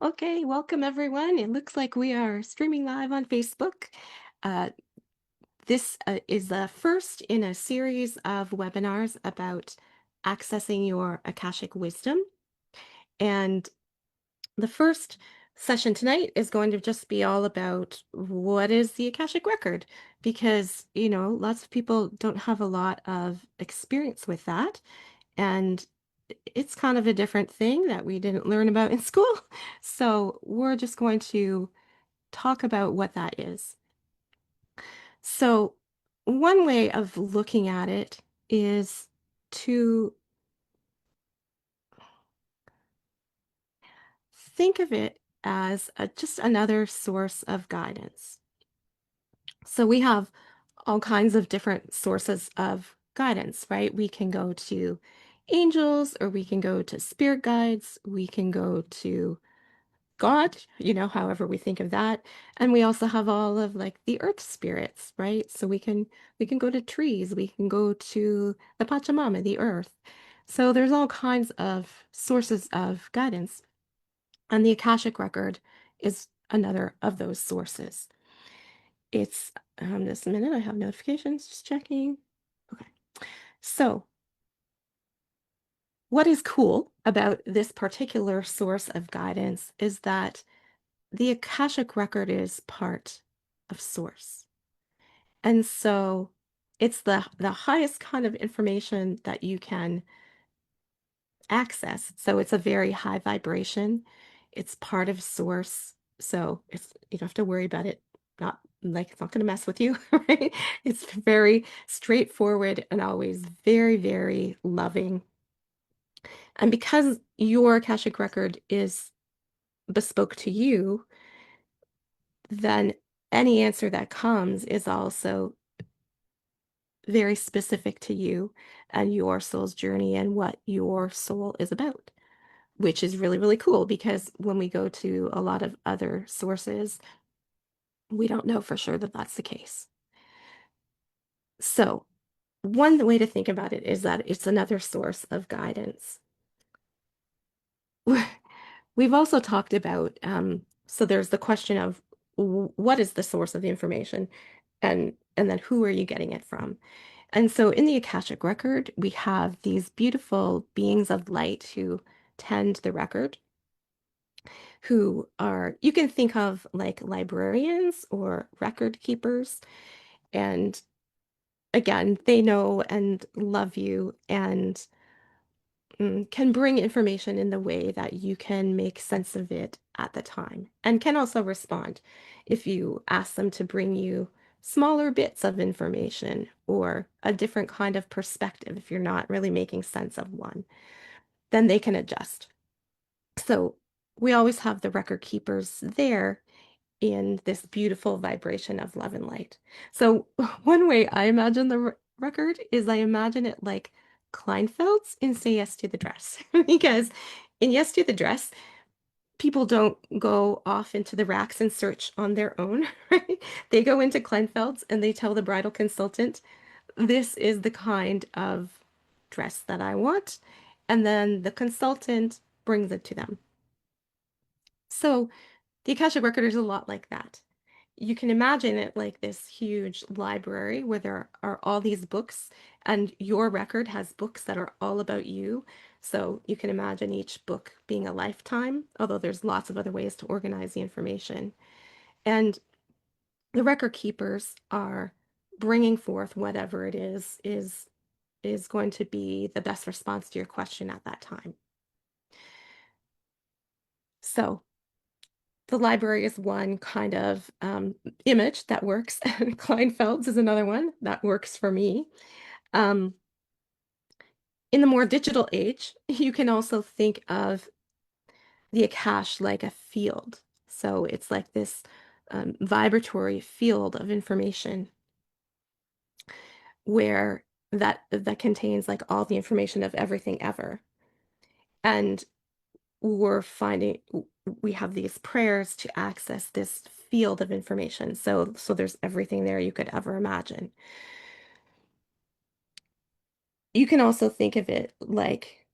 Okay, welcome everyone. It looks like we are streaming live on Facebook. Uh, this is the first in a series of webinars about accessing your Akashic wisdom. And the first session tonight is going to just be all about what is the Akashic Record, because, lots of people don't have a lot of experience with that. And it's kind of a different thing that we didn't learn about in school. So we're just going to talk about what that is. So, one way of looking at it is to think of it as just another source of guidance. So, we have all kinds of different sources of guidance, right? We can go to angels, or we can go to spirit guides, we can go to God, however we think of that. And we also have all of like the earth spirits, right? So we can go to trees, we can go to the Pachamama, the earth. So there's all kinds of sources of guidance. And the Akashic Record is another of those sources. It's just a minute, I have notifications, just checking. Okay. So what is cool about this particular source of guidance is that the Akashic Record is part of Source. And so it's the highest kind of information that you can access. So it's a very high vibration. It's part of Source. So it's you don't have to worry about it not like it's not going to mess with you, right? It's very straightforward and always very, very loving. And because your Akashic Record is bespoke to you, then any answer that comes is also very specific to you and your soul's journey and what your soul is about, which is really, really cool because when we go to a lot of other sources, we don't know for sure that that's the case. So, one way to think about it is that it's another source of guidance. We've also talked about, so there's the question of what is the source of the information and then who are you getting it from? And so in the Akashic Record, we have these beautiful beings of light who tend the record, who are, you can think of like librarians or record keepers. And again, they know and love you and can bring information in the way that you can make sense of it at the time and can also respond if you ask them to bring you smaller bits of information or a different kind of perspective. If you're not really making sense of one, then they can adjust. So we always have the record keepers there in this beautiful vibration of love and light. So one way I imagine the record is I imagine it like Kleinfeld's in Say Yes to the Dress. Because in Yes to the Dress, people don't go off into the racks and search on their own, right? They go into Kleinfeld's and they tell the bridal consultant, this is the kind of dress that I want. And then the consultant brings it to them. So the Akashic Record is a lot like that. You can imagine it like this huge library where there are all these books, and your record has books that are all about you. So you can imagine each book being a lifetime, although there's lots of other ways to organize the information. And the record keepers are bringing forth whatever it is going to be the best response to your question at that time. So the library is one kind of image that works, and Kleinfeld's is another one that works for me. Um, in the more digital age, you can also think of the Akash like a field. So it's like this vibratory field of information where that contains like all the information of everything ever. And we're finding we have these prayers to access this field of information. So there's everything there you could ever imagine. You can also think of it like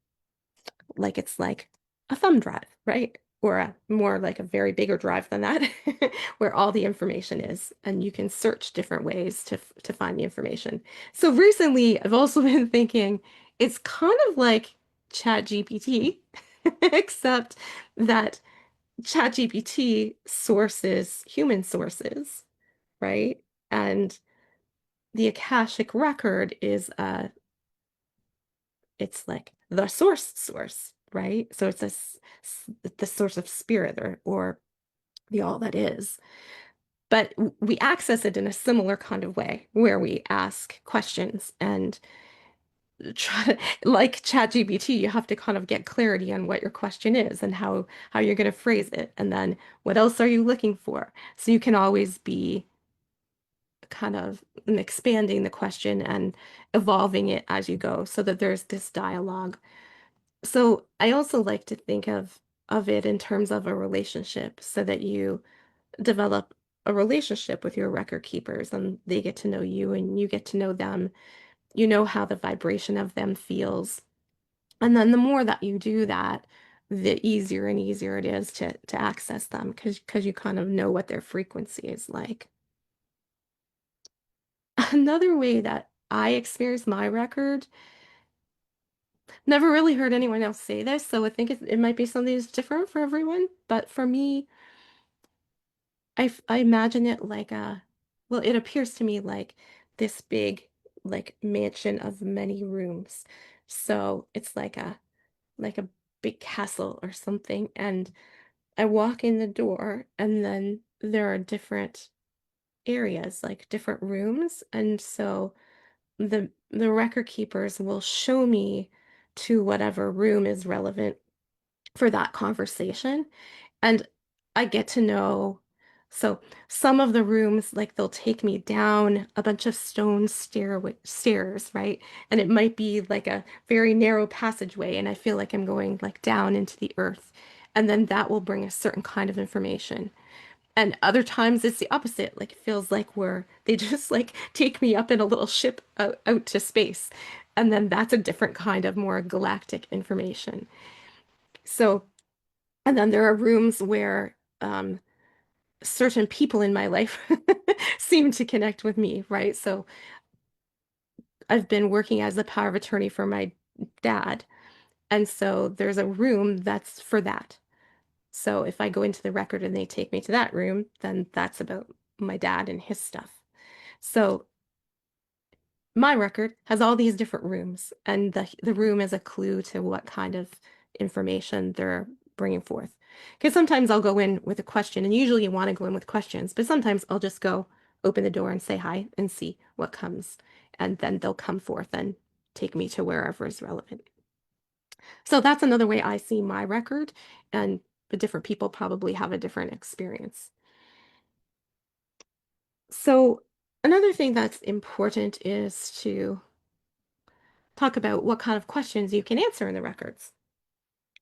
it's like a thumb drive, right? or more like a very bigger drive than that, where all the information is, and you can search different ways to find the information. So recently, I've also been thinking it's kind of like ChatGPT, except that ChatGPT sources human sources, right? And the Akashic Record is it's like the source, right? So it's the source of spirit or the all that is. But we access it in a similar kind of way where we ask questions and try like ChatGPT, you have to kind of get clarity on what your question is and how you're going to phrase it. And then what else are you looking for? So you can always be kind of expanding the question and evolving it as you go so that there's this dialogue. So I also like to think of it in terms of a relationship so that you develop a relationship with your record keepers and they get to know you and you get to know them. You know how the vibration of them feels. And then the more that you do that, the easier and easier it is to access them because you kind of know what their frequency is like. Another way that I experience my record, never really heard anyone else say this, so I think it might be something that's different for everyone. But for me, I imagine it like well, it appears to me like this big, like mansion of many rooms. So it's like a big castle or something. And I walk in the door, and then there are different areas, like different rooms. And so the record keepers will show me to whatever room is relevant for that conversation. And I get to know. So some of the rooms, like they'll take me down a bunch of stairs, right? And it might be like a very narrow passageway, and I feel like I'm going like down into the earth. And then that will bring a certain kind of information. And other times it's the opposite. Like it feels like they just like take me up in a little ship out to space. And then that's a different kind of more galactic information. So, and then there are rooms where certain people in my life seem to connect with me, right? So I've been working as the power of attorney for my dad. And so there's a room that's for that. So if I go into the record and they take me to that room, then that's about my dad and his stuff. So my record has all these different rooms, and the room is a clue to what kind of information they're bringing forth. Because sometimes I'll go in with a question, and usually you want to go in with questions, but sometimes I'll just go open the door and say hi and see what comes, and then they'll come forth and take me to wherever is relevant. So that's another way I see my record, and the different people probably have a different experience. So another thing that's important is to talk about what kind of questions you can answer in the records,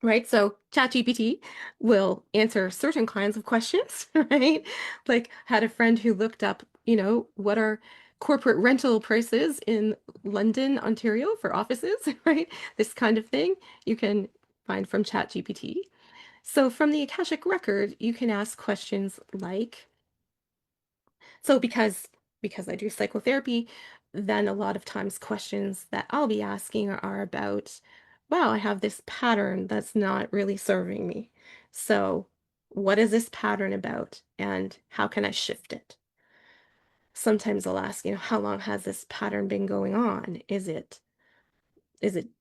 right? So ChatGPT will answer certain kinds of questions, right? Like had a friend who looked up, what are corporate rental prices in London, Ontario for offices, right? This kind of thing you can find from ChatGPT. So from the Akashic Record, you can ask questions like, so because I do psychotherapy, then a lot of times questions that I'll be asking are about, wow, I have this pattern that's not really serving me. So what is this pattern about and how can I shift it? Sometimes I'll ask, how long has this pattern been going on? Is it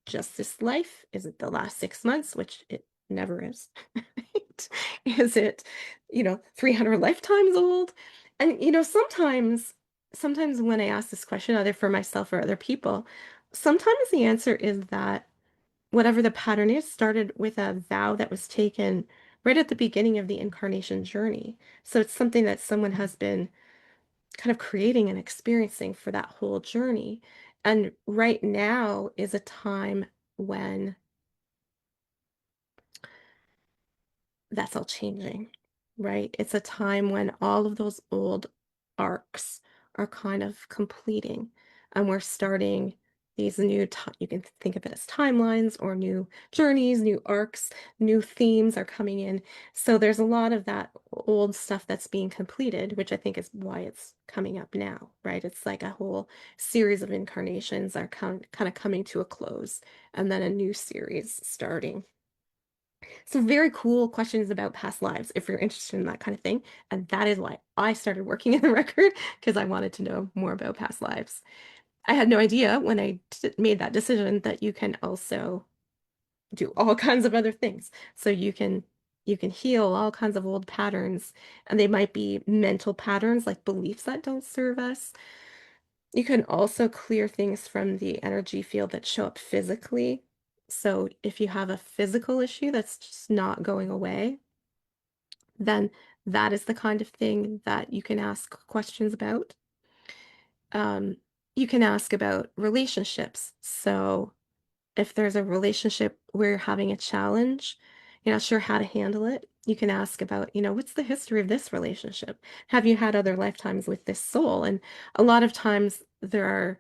just this life? Is it the last 6 months, which it never is? Right? Is it, 300 lifetimes old? And, sometimes when I ask this question, either for myself or other people, sometimes the answer is that whatever the pattern is started with a vow that was taken right at the beginning of the incarnation journey. So it's something that someone has been kind of creating and experiencing for that whole journey. And right now is a time when that's all changing, right? It's a time when all of those old arcs are kind of completing and we're starting. You can think of it as timelines or new journeys, new arcs, new themes are coming in. So there's a lot of that old stuff that's being completed, which I think is why it's coming up now, right? It's like a whole series of incarnations are kind of coming to a close, and then a new series starting. So very cool questions about past lives if you're interested in that kind of thing. And that is why I started working in the record, because I wanted to know more about past lives. I had no idea when I made that decision that you can also do all kinds of other things. So you can heal all kinds of old patterns, and they might be mental patterns like beliefs that don't serve us. You can also clear things from the energy field that show up physically. So if you have a physical issue that's just not going away, then that is the kind of thing that you can ask questions about. Um, you can ask about relationships. So if there's a relationship where you're having a challenge, you're not sure how to handle it, you can ask about, what's the history of this relationship? Have you had other lifetimes with this soul? And a lot of times there are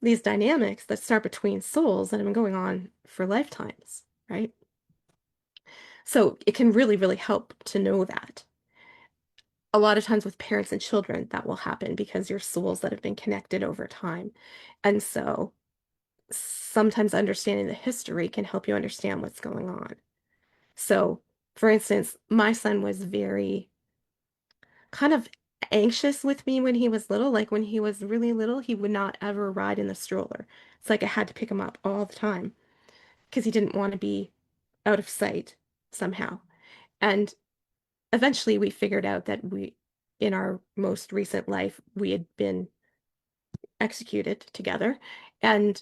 these dynamics that start between souls that have been going on for lifetimes, right? So it can really, really help to know that. A lot of times with parents and children, that will happen because you're souls that have been connected over time. And so sometimes understanding the history can help you understand what's going on. So, for instance, my son was very kind of anxious with me when he was little. Like when he was really little, he would not ever ride in the stroller. It's like I had to pick him up all the time because he didn't want to be out of sight somehow. And eventually we figured out that in our most recent life, we had been executed together, and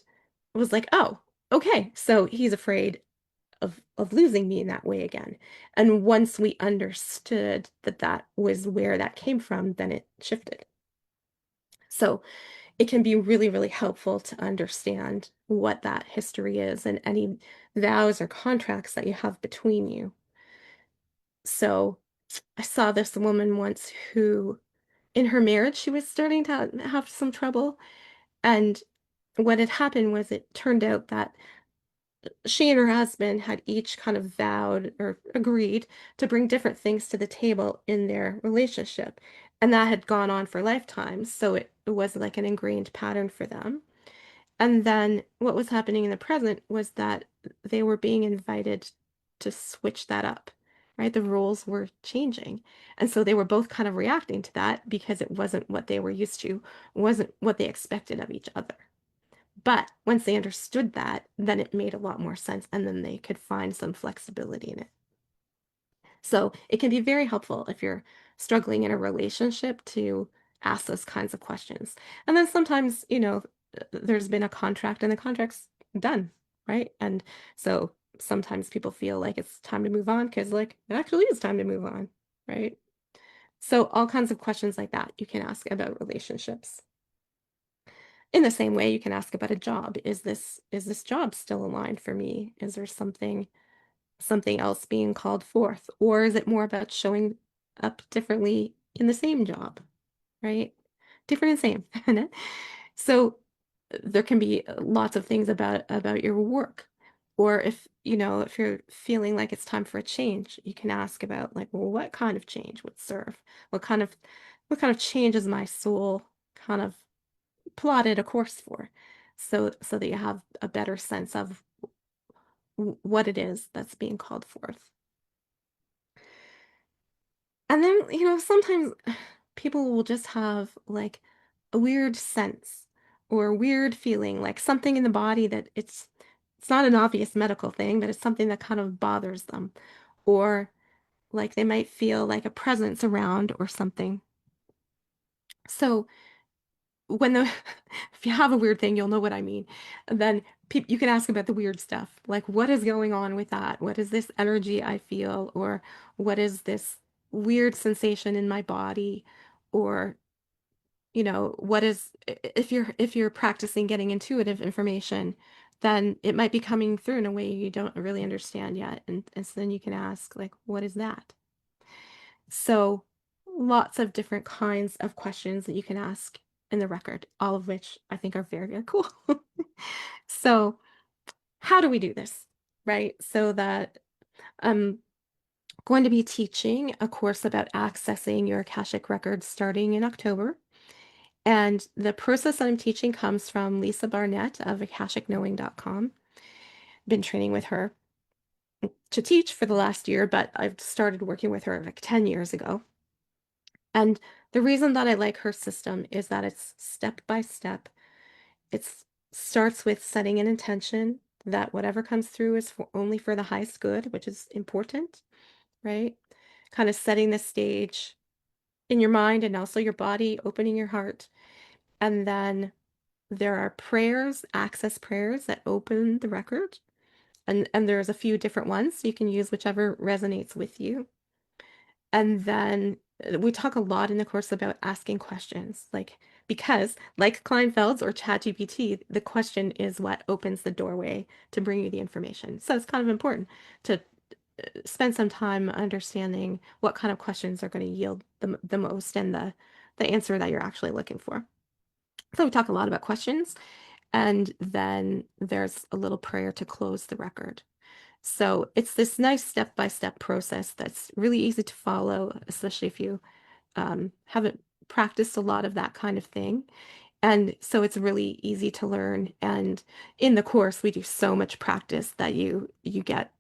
was like, oh, okay. So he's afraid of losing me in that way again. And once we understood that that was where that came from, then it shifted. So it can be really, really helpful to understand what that history is and any vows or contracts that you have between you. So I saw this woman once who, in her marriage, she was starting to have some trouble. And what had happened was it turned out that she and her husband had each kind of vowed or agreed to bring different things to the table in their relationship. And that had gone on for lifetimes. So it was like an ingrained pattern for them. And then what was happening in the present was that they were being invited to switch that up, right? The roles were changing. And so they were both kind of reacting to that because it wasn't what they were used to, wasn't what they expected of each other. But once they understood that, then it made a lot more sense, and then they could find some flexibility in it. So it can be very helpful if you're struggling in a relationship to ask those kinds of questions. And then sometimes, there's been a contract and the contract's done, right? And so sometimes people feel like it's time to move on because, like, it actually is time to move on, right? So all kinds of questions like that you can ask about relationships. In the same way, you can ask about a job. Is this job still aligned for me? Is there something else being called forth? Or is it more about showing up differently in the same job, right? Different and same. So there can be lots of things about your work. Or if you're feeling like it's time for a change, you can ask about like, well, what kind of change would serve? What kind of change is my soul kind of plotted a course for, so that you have a better sense of what it is that's being called forth. And then, sometimes people will just have like a weird sense or a weird feeling, like something in the body that it's not an obvious medical thing, but it's something that kind of bothers them. Or like they might feel like a presence around or something. So when the if you have a weird thing, you'll know what I mean. And then you can ask about the weird stuff, like what is going on with that? What is this energy I feel, or what is this weird sensation in my body, or what is if you're practicing getting intuitive information, then it might be coming through in a way you don't really understand yet, and so then you can ask like, what is that? So lots of different kinds of questions that you can ask in the record, all of which I think are very, very cool. So, how do we do this? Right? So that I'm going to be teaching a course about accessing your Akashic records starting in October. And the process that I'm teaching comes from Lisa Barnett of AkashicKnowing.com. Been training with her to teach for the last year, but I've started working with her like 10 years ago. And the reason that I like her system is that it's step by step. It starts with setting an intention that whatever comes through is only for the highest good, which is important, right? Kind of setting the stage in your mind and also your body, opening your heart. And then there are prayers, access prayers that open the record. And there's a few different ones. So you can use whichever resonates with you. And then we talk a lot in the course about asking questions, like because like Kleinfeld's or ChatGPT, the question is what opens the doorway to bring you the information. So it's kind of important to spend some time understanding what kind of questions are going to yield the most and the answer that you're actually looking for. So we talk a lot about questions, and then there's a little prayer to close the record. So it's this nice step-by-step process that's really easy to follow, especially if you haven't practiced a lot of that kind of thing. And so it's really easy to learn. And in the course, we do so much practice that you get,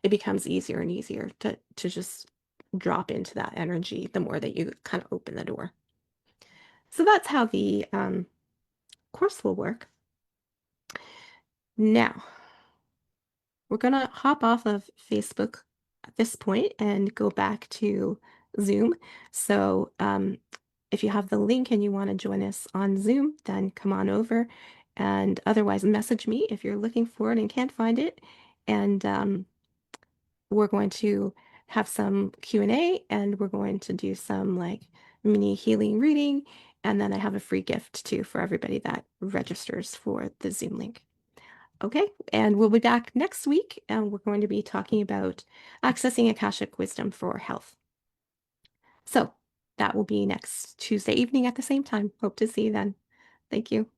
it becomes easier and easier to just drop into that energy the more that you kind of open the door. So that's how the course will work. Now, we're gonna hop off of Facebook at this point and go back to Zoom. So if you have the link and you want to join us on Zoom, then come on over. And otherwise, message me if you're looking for it and can't find it. And we're going to have some Q&A, and we're going to do some like mini healing reading. And then I have a free gift too for everybody that registers for the Zoom link. Okay, and we'll be back next week, and we're going to be talking about accessing Akashic wisdom for health. So that will be next Tuesday evening at the same time. Hope to see you then. Thank you.